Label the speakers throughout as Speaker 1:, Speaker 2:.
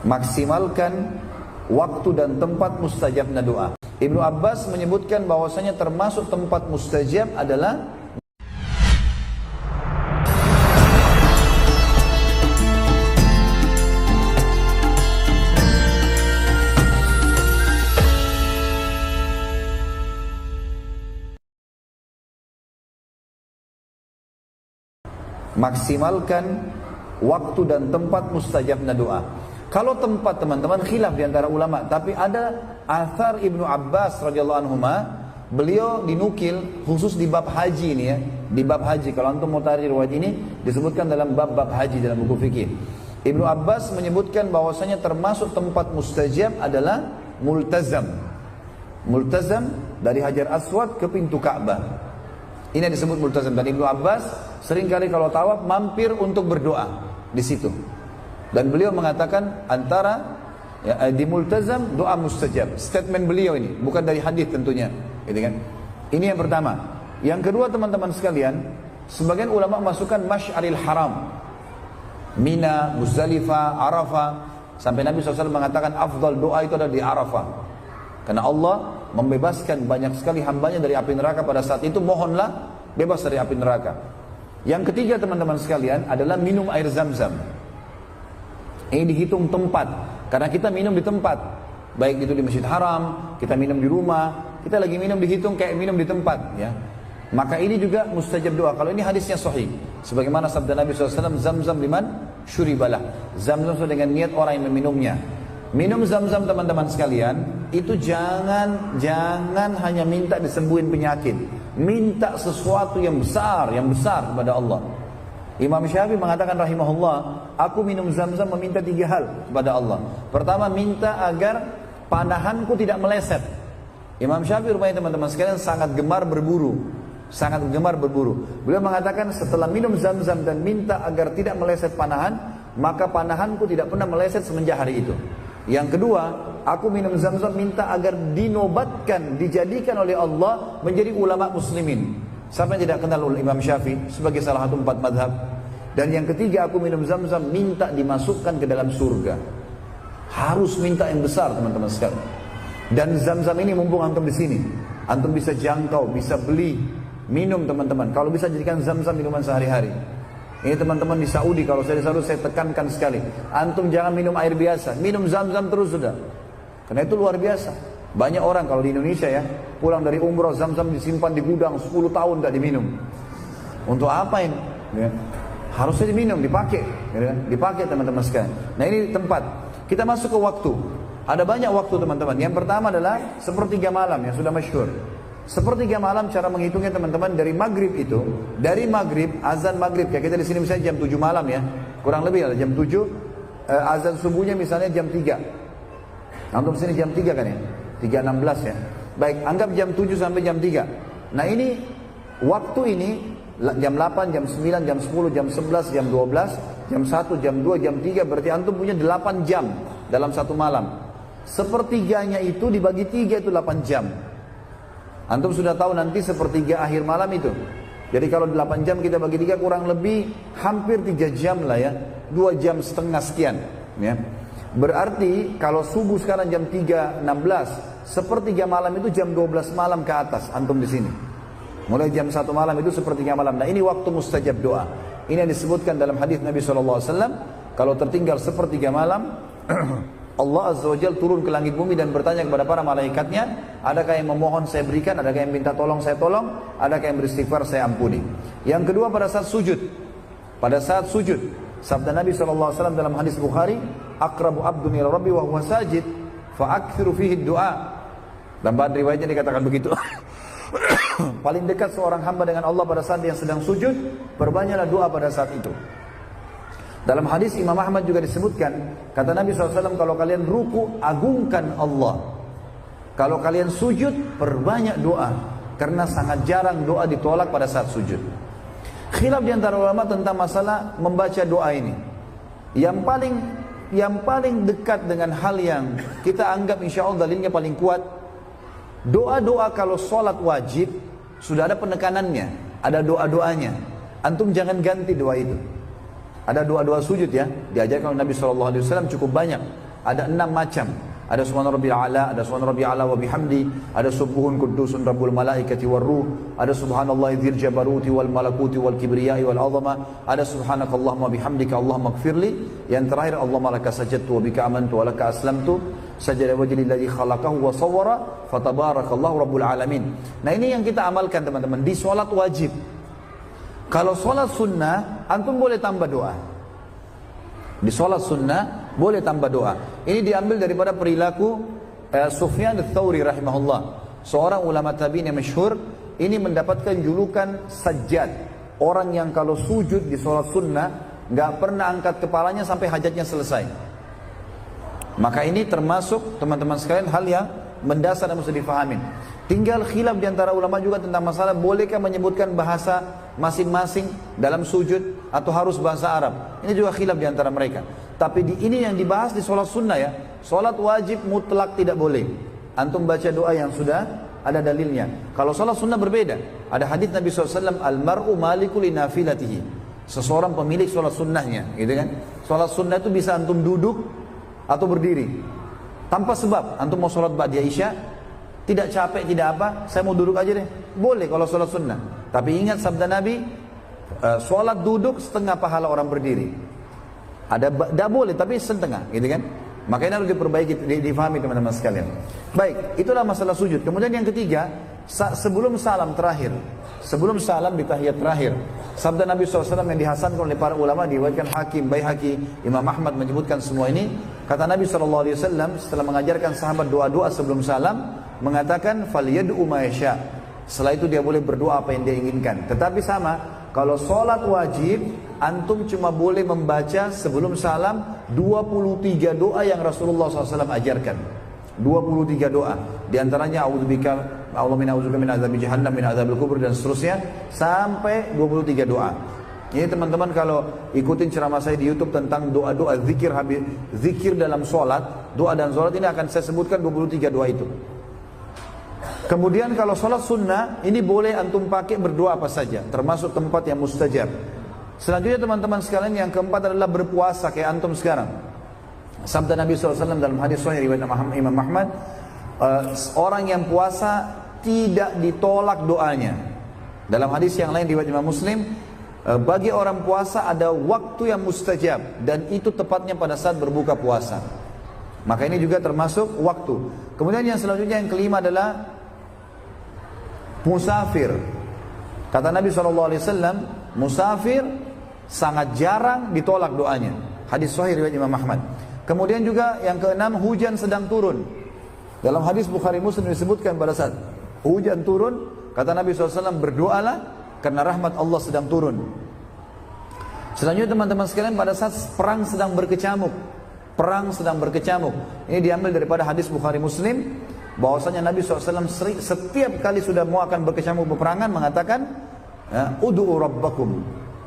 Speaker 1: Maksimalkan waktu dan tempat mustajabnya doa. Ibnu Abbas menyebutkan bahwasanya termasuk tempat mustajab adalah maksimalkan waktu dan tempat mustajabnya doa. Kalau tempat teman-teman khilaf di antara ulama, tapi ada athar Ibnu Abbas radhiyallahu anhuma, beliau dinukil khusus di bab haji ini ya, di bab haji. Kalau antum mau tarik riwayat ini disebutkan dalam bab-bab haji dalam buku fikih. Ibnu Abbas menyebutkan bahwasanya termasuk tempat mustajab adalah multazam. Multazam dari Hajar Aswad ke pintu Ka'bah. Ini yang disebut multazam, dan Ibnu Abbas seringkali kalau tawaf mampir untuk berdoa di situ. Dan beliau mengatakan antara ya, di multazam doa mustajab. Statement beliau ini bukan dari hadis tentunya, gitu kan? Ini yang pertama. Yang kedua teman-teman sekalian, sebagian ulama masukkan Masy'aril Haram, Mina, Muzdalifah, Arafah, sampai Nabi SAW mengatakan afdal doa itu ada di Arafah. Karena Allah membebaskan banyak sekali hambanya dari api neraka pada saat itu, mohonlah bebas dari api neraka. Yang ketiga teman-teman sekalian adalah minum air zam-zam. Ini dihitung tempat, karena kita minum di tempat, baik itu di Masjid Haram, kita minum di rumah, kita lagi minum dihitung kayak minum di tempat ya. Maka ini juga mustajab doa. Kalau ini hadisnya sahih, sebagaimana sabda Nabi SAW, zam-zam liman syuribalah. Zam-zam sesuai dengan niat orang yang meminumnya. Minum zam-zam teman-teman sekalian, itu jangan hanya minta disembuhin penyakit. Minta sesuatu yang besar kepada Allah. Imam Syafi'i mengatakan rahimahullah, aku minum zam-zam meminta 3 hal kepada Allah. Pertama, minta agar panahanku tidak meleset. Imam Syafi'i rupanya teman-teman sekalian sangat gemar berburu. Beliau mengatakan setelah minum zam-zam dan minta agar tidak meleset panahan, maka panahanku tidak pernah meleset semenjak hari itu. Yang kedua, aku minum zam-zam minta agar dinobatkan, dijadikan oleh Allah menjadi ulama muslimin. Siapa yang tidak kenal Imam Syafi'i sebagai salah satu 4 madhab. Dan yang ketiga, aku minum zam-zam minta dimasukkan ke dalam surga. Harus minta yang besar teman-teman sekalian. Dan zam-zam ini mumpung antum di sini, antum bisa jangkau, bisa beli, minum teman-teman. Kalau bisa jadikan zam-zam minuman sehari-hari. Ini teman-teman di Saudi, kalau saya di Saudi saya tekankan sekali, antum jangan minum air biasa, minum zam-zam terus sudah. Karena itu luar biasa. Banyak orang kalau di Indonesia ya, pulang dari umroh zam-zam disimpan di gudang 10 tahun tidak diminum. Untuk apa ini? Ya. Harusnya diminum, dipakai, ya. Dipakai teman-teman sekalian. Nah ini tempat. Kita masuk ke waktu. Ada banyak waktu teman-teman. Yang pertama adalah sepertiga malam yang sudah masyhur. Sepertiga malam cara menghitungnya teman-teman dari maghrib itu, dari maghrib, azan maghrib, kayak kita di sini misalnya jam 7 malam ya, kurang lebih ada jam 7, azan subuhnya misalnya jam 3. Antum sini jam 3 kan ya? 3.16 ya. Baik, anggap jam 7 sampai jam 3. Nah ini, waktu ini, jam 8, jam 9, jam 10, jam 11, jam 12, jam 1, jam 2, jam 3, berarti antum punya 8 jam dalam satu malam. Sepertiganya itu dibagi 3 itu 8 jam. Antum sudah tahu nanti sepertiga akhir malam itu. Jadi kalau 8 jam kita bagi 3 kurang lebih hampir 3 jam lah ya. 2 jam setengah sekian ya. Berarti kalau subuh sekarang jam 3.16, sepertiga malam itu jam 12 malam ke atas antum di sini. Mulai jam 1 malam itu sepertiga malam. Nah ini waktu mustajab doa. Ini yang disebutkan dalam hadis Nabi SAW. Kalau tertinggal sepertiga malam, Allah Azza wa Jalla turun ke langit bumi dan bertanya kepada para malaikatnya, adakah yang memohon saya berikan, adakah yang minta tolong saya tolong, adakah yang beristighfar saya ampuni. Yang kedua pada saat sujud. Pada saat sujud, sabda Nabi SAW dalam hadis Bukhari, aqrabu abdun ila rabbi wa huwa sajid fa akthiru fihi du'a. Dan pada riwayatnya dikatakan begitu. Paling dekat seorang hamba dengan Allah pada saat yang sedang sujud, perbanyaklah doa pada saat itu. Dalam hadis Imam Ahmad juga disebutkan, kata Nabi SAW, kalau kalian ruku, agungkan Allah. Kalau kalian sujud, perbanyak doa. Karena sangat jarang doa ditolak pada saat sujud. Khilaf di antara ulama tentang masalah membaca doa ini. Yang paling dekat dengan hal yang kita anggap insya Allah dalilnya paling kuat, doa-doa kalau sholat wajib, sudah ada penekanannya, ada doa-doanya. Antum jangan ganti doa itu. Ada doa-doa sujud ya, diajarkan oleh Nabi SAW cukup banyak. ada 6 macam. Ada subhana rabbil a'la, ada subhana rabbil a'la wa bihamdi, ada subuhun qudusun rabbul malaikati war ruh, ada subhanallahi dzil jabaruti wal malakuti wal kibriyai wal azama, ada subhanakallahumma bihamdika allahumma ighfirli, yang terakhir Allahumma laka sajadtu wa bika amantu wa laka aslamtu sajada wajhi alladhi khalaqahu wa sawwara fatabarakallahu rabbul alamin. Nah, ini yang kita amalkan teman-teman di salat wajib. Kalau salat sunnah antum boleh tambah doa. Di salat sunnah boleh tambah doa. Ini diambil daripada perilaku Sufyan ats-Tsauri rahimahullah, seorang ulama tabi'in yang masyhur. Ini mendapatkan julukan Sajjad, orang yang kalau sujud di salat sunnah nggak pernah angkat kepalanya sampai hajatnya selesai. Maka ini termasuk teman-teman sekalian hal yang mendasar dan mesti difahamin. Tinggal khilaf di antara ulama juga tentang masalah bolehkah menyebutkan bahasa masing-masing dalam sujud atau harus bahasa Arab. Ini juga khilaf di antara mereka. Tapi ini yang dibahas di sholat sunnah ya. Sholat wajib mutlak tidak boleh. Antum baca doa yang sudah ada dalilnya. Kalau sholat sunnah berbeda. Ada hadis Nabi SAW, Al-mar'u maliku li nafilatihi. Seseorang pemilik sholat sunnahnya, gitu kan. Sholat sunnah itu bisa antum duduk atau berdiri tanpa sebab. Antum mau sholat ba'da isya, tidak capek, tidak apa, saya mau duduk aja deh, boleh kalau sholat sunnah. Tapi ingat sabda Nabi, sholat duduk setengah pahala orang berdiri. Tidak boleh, tapi setengah, gitu kan. Makanya harus diperbaiki, difahami teman-teman sekalian. Baik, itulah masalah sujud. Kemudian yang ketiga, sebelum salam terakhir, sebelum salam di tahiyat terakhir, sabda Nabi SAW yang dihasankan oleh para ulama, diriwayatkan Hakim, Baihaqi, Imam Ahmad menyebutkan semua ini. Kata Nabi SAW setelah mengajarkan sahabat doa-doa sebelum salam, mengatakan falyad'u ma yasha. Setelah itu dia boleh berdoa apa yang dia inginkan. Tetapi sama, kalau sholat wajib, antum cuma boleh membaca sebelum salam 23 doa yang Rasulullah SAW ajarkan. 23 doa. Di antaranya a'udzubika Allahumma a'udzubika min adzabi jahannam min adzabil kubur dan seterusnya sampai 23 doa. Ini teman-teman kalau ikutin ceramah saya di YouTube tentang doa-doa zikir dalam sholat, doa dan sholat ini akan saya sebutkan 23 doa itu. Kemudian kalau sholat sunnah ini boleh antum pakai berdoa apa saja, termasuk tempat yang mustajab. Selanjutnya teman-teman sekalian yang keempat adalah berpuasa kayak antum sekarang. Sabda Nabi SAW dalam hadis sahih riwayat Imam Ahmad, orang yang puasa tidak ditolak doanya. Dalam hadis yang lain riwayat Imam Muslim, bagi orang puasa ada waktu yang mustajab dan itu tepatnya pada saat berbuka puasa. Maka ini juga termasuk waktu. Kemudian yang selanjutnya yang kelima adalah musafir. Kata Nabi SAW, musafir sangat jarang ditolak doanya. Hadis sahih riwayat Imam Ahmad. Kemudian juga yang keenam, hujan sedang turun. Dalam hadis Bukhari Muslim disebutkan pada saat hujan turun, kata Nabi SAW, berdoalah karena rahmat Allah sedang turun. Selanjutnya teman-teman sekalian, pada saat perang sedang berkecamuk, perang sedang berkecamuk, ini diambil daripada hadis Bukhari Muslim, bahwasanya Nabi SAW setiap kali sudah mau akan berkecamuk peperangan mengatakan, ud'u rabbakum,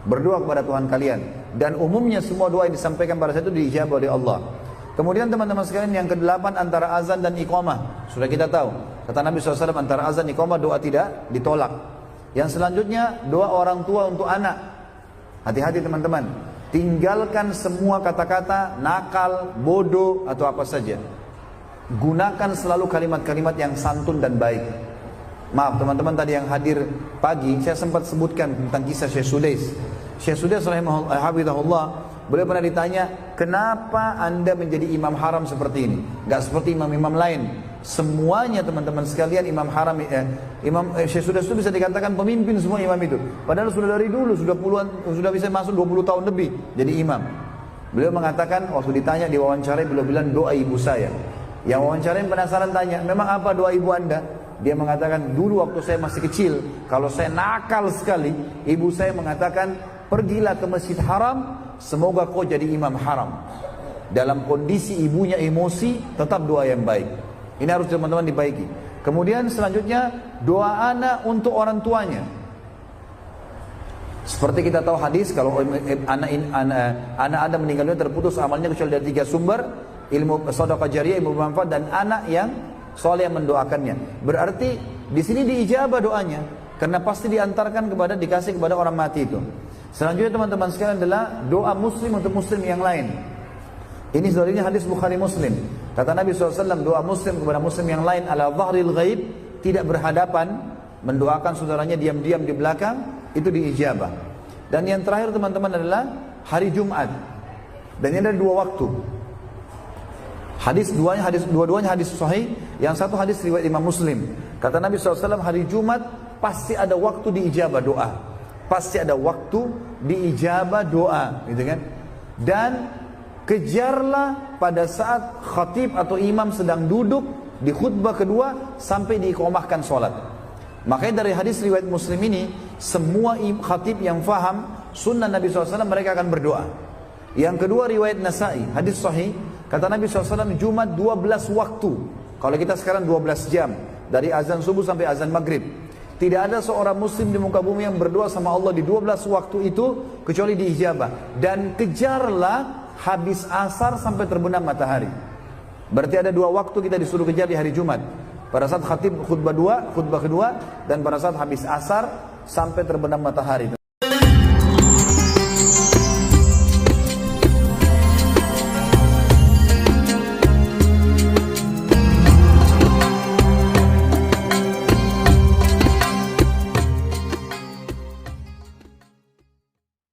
Speaker 1: berdoa kepada Tuhan kalian. Dan umumnya semua doa yang disampaikan pada saat itu diijabah oleh Allah. Kemudian teman-teman sekalian yang kedelapan antara azan dan iqamah, sudah kita tahu. Kata Nabi SAW antara azan dan iqamah doa tidak ditolak. Yang selanjutnya doa orang tua untuk anak. Hati-hati teman-teman, tinggalkan semua kata-kata nakal, bodoh atau apa saja. Gunakan selalu kalimat-kalimat yang santun dan baik. Maaf teman-teman, tadi yang hadir pagi saya sempat sebutkan tentang kisah Syekh Sudais. Syekh Sudais rahimahullah, beliau pernah ditanya, kenapa anda menjadi imam haram seperti ini? Gak seperti imam-imam lain. Semuanya teman-teman sekalian imam haram, Syekh Sudais itu bisa dikatakan pemimpin semua imam itu. Padahal sudah dari dulu, sudah bisa masuk 20 tahun lebih jadi imam. Beliau mengatakan, waktu ditanya di wawancara, beliau bilang doa ibu saya. Yang wawancara penasaran tanya, memang apa doa ibu anda? Dia mengatakan, dulu waktu saya masih kecil, kalau saya nakal sekali, ibu saya mengatakan, pergilah ke masjid haram, semoga kau jadi imam haram. Dalam kondisi ibunya emosi, tetap doa yang baik. Ini harus teman-teman dibaiki. Kemudian selanjutnya, doa anak untuk orang tuanya. Seperti kita tahu hadis, kalau anak Adam meninggal dunia terputus amalnya kecuali dari 3 sumber, ilmu sedekah jariyah, ilmu bermanfaat, dan anak yang soleh yang mendoakannya. Berarti di sini diijabah doanya, karena pasti diantarkan dikasih kepada orang mati itu. Selanjutnya teman-teman sekalian adalah doa muslim untuk muslim yang lain. Ini sebenarnya hadis Bukhari Muslim. Kata Nabi SAW, doa muslim kepada muslim yang lain ala dhahril ghaib, tidak berhadapan, mendoakan saudaranya diam-diam di belakang, itu diijabah. Dan yang terakhir teman-teman adalah hari Jumat. Dan ini ada dua waktu. Dua-duanya hadis sahih. Yang satu hadis riwayat Imam Muslim. Kata Nabi SAW, hari Jumat pasti ada waktu diijabah doa. Pasti ada waktu diijabah doa, gitu kan? Dan kejarlah pada saat khatib atau imam sedang duduk di khutbah kedua sampai diiqamahkan sholat. Makanya dari hadis riwayat Muslim ini, semua khatib yang faham sunnah Nabi SAW mereka akan berdoa. Yang kedua riwayat Nasai, hadis sahih, kata Nabi SAW Jumat 12 waktu. Kalau kita sekarang 12 jam, dari azan subuh sampai azan maghrib. Tidak ada seorang muslim di muka bumi yang berdoa sama Allah di 12 waktu itu kecuali diijabah. Dan kejarlah habis asar sampai terbenam matahari. Berarti ada dua waktu kita disuruh kejar di hari Jumat. Pada saat khatib khutbah kedua, dan pada saat habis asar sampai terbenam matahari.